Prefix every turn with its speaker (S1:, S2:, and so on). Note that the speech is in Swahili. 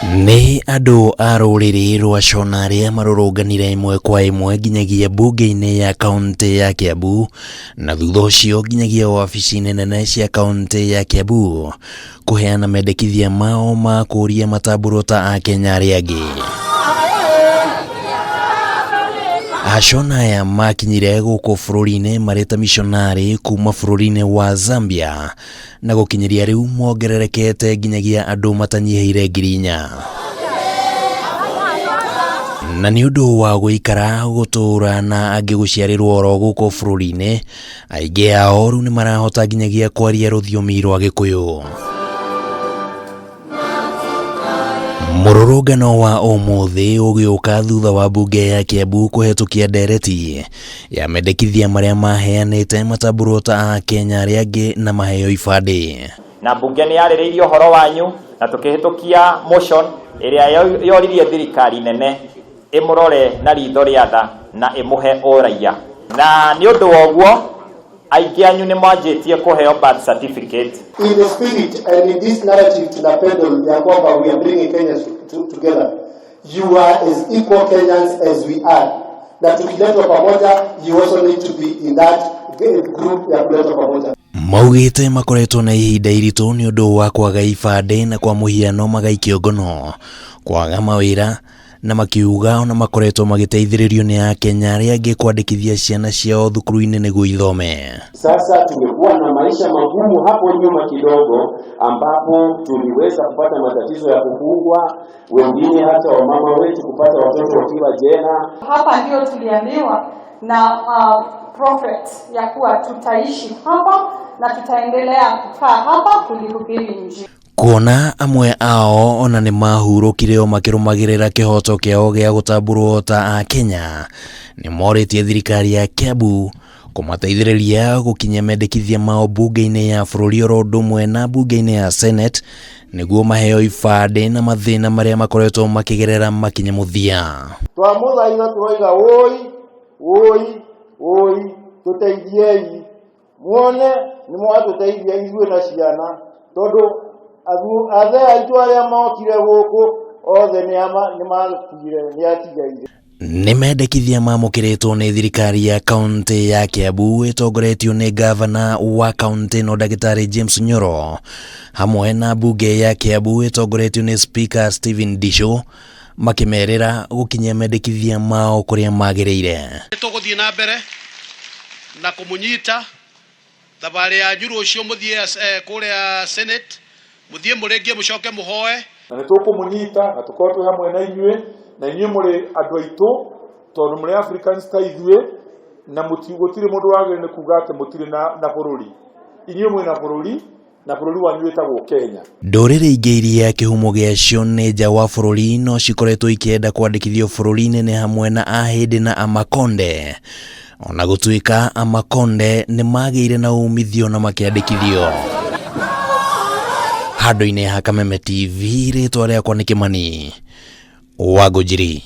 S1: Nĩ andũ a rũrĩrĩ rwa Ashona arĩa marũrũnganire ĩmwe kwa ĩmwe nginyagia mbunge-inĩ ya kaunti ya Kiambu, na thutha ũcio nginyagia wabici-inĩ nene cia kaunti ya Kiambu kũheana mendekithia mao ma kũria matamburwo ta Akenya arĩa angĩ. Ashona aya makinyire gũkũ bũrũri-inĩ marĩ ta mishonari kuma bũrũri-inĩ wa Zambia, na gũkinyiria rĩu mongererekete nginyagia andũ matanyiheire 4,000. Na nĩ ũndũ wa gũikara gũtũũra na angĩ gũciarĩrwo oro gũkũ bũrũri-inĩ, aingĩ ao rĩu nĩ marahota nginyagia kwaria rũthiomi rwa Gĩkũyũ. Mũrũrũngano wa ũmũthĩ ũgĩũka thutha wa mbunge ya Kiambu kũhetũkia ndereti ya mendekithia marĩa maheanĩte matamburwo ta Akenya arĩa angĩ na maheo ibandĩ.
S2: Na mbunge nĩ yarĩrĩirie ũhoro wanyu na tũkĩhetũkia motion ĩrĩa yoririe thirikari nene ĩmũrore na ritho rĩa tha na ĩmũhe ũraiya. Na nĩ ũndũ wa ũguo aingĩ anyu nĩ mwanjĩtie kũheo birth certificate.
S3: In the spirit and in this narrative tunapendwa ya kwamba we are bringing Kenyans together. You are as equal Kenyans as we are. Na tukiletwa pamoja, you also need to be in that group ya kuletwa pamoja.
S1: Maugĩte makoretwo na ihinda iritũ nĩ ũndũ wa kwaga ibandĩ na kwa mũhiano magaikio ngono, kwaga mawĩra, na makiuga ona makoretwo magĩteithĩrĩrio nĩ Akenya arĩa angĩ kwandĩkithia ciana ciao thukuru-inĩ nĩguo ithome.
S4: Sasa tumekuwa na maisha magumu hapo nyuma kidogo, ambapo tuliweza kupata matatizo ya kufungwa, wengine hata wamama wetu kupata watoto wakiwa jela.
S5: Hapa ndio tuliambiwa na prophet ya kuwa tutaishi hapa na tutaendelea kukaa hapa kulihubiri Injili.
S1: Kuona amwe ao ona nĩ mahurũkire o makĩrũmagĩrĩra kĩhoto kĩao gĩa gũtamburwo ta Akenya, nĩ morĩtie thirikari ya Kiambu kũmateithĩrĩria gũkinyia mendekithia mao mbunge-inĩ ya bũrũri oro ũndũ ũmwe na mbunge-inĩ ya Senate nĩguo maheo ibandĩ na mathĩna marĩa makoretwo makĩgerera makinye mũthia.
S3: Twamũthaitha tũroiga oi tũteithiei, muone nĩ mwatũteithia ithuĩ na ciana, tondũ athe aitũ arĩa mokire gũkũ othe nĩ makuire, nĩ atigaire.
S1: Nĩ mendekithia mamũkĩrĩtwo nĩ thirikari ya kaunti ya Kiambu ĩtongoretio nĩ gavana wa kaunti ĩno Ndagĩtarĩ James Nyoro, hamwe na mbunge ya Kiambu ĩtongoretio nĩ Speaker Stephen Disho, makĩmerĩra gũkinyia mendekithia mao kũrĩa magĩrĩire.
S6: Tũgũthiĩ na mbere na kũmũnyita thabarĩ ya njuru ũcio mũthiĩ kũrĩa Senate, mũthiĩ mũrĩngie mũcoke mũhoe.
S7: Na nĩ tũkũmũnyita na tũkorwo twĩ hamwe na inyuĩ, na inyuĩ mũrĩ andũ aitũ tondũ mũrĩ Africans ta ithuĩ, na gũtirĩ mũndũ wagĩrĩire kuuga atĩ mũtirĩ na bũrũri. Inyuĩ mwĩ na bũrũri, na bũrũri wanyu wĩtagwo Kenya.
S1: Ndũrĩrĩ ingĩ iria kĩhumo gĩacio nĩ nja wa bũrũri no cikoretwo ikĩenda kwandĩkithio bũrũri-inĩ nĩ hamwe na Ahĩndĩ na Amakonde, ona gũtuĩka Amakonde nĩ magĩire na umithio na makĩandĩkithio. Handũ-inĩ ha Kameme TV, rĩtwa rĩakwa nĩ Kĩmani wa Ngũnjiri.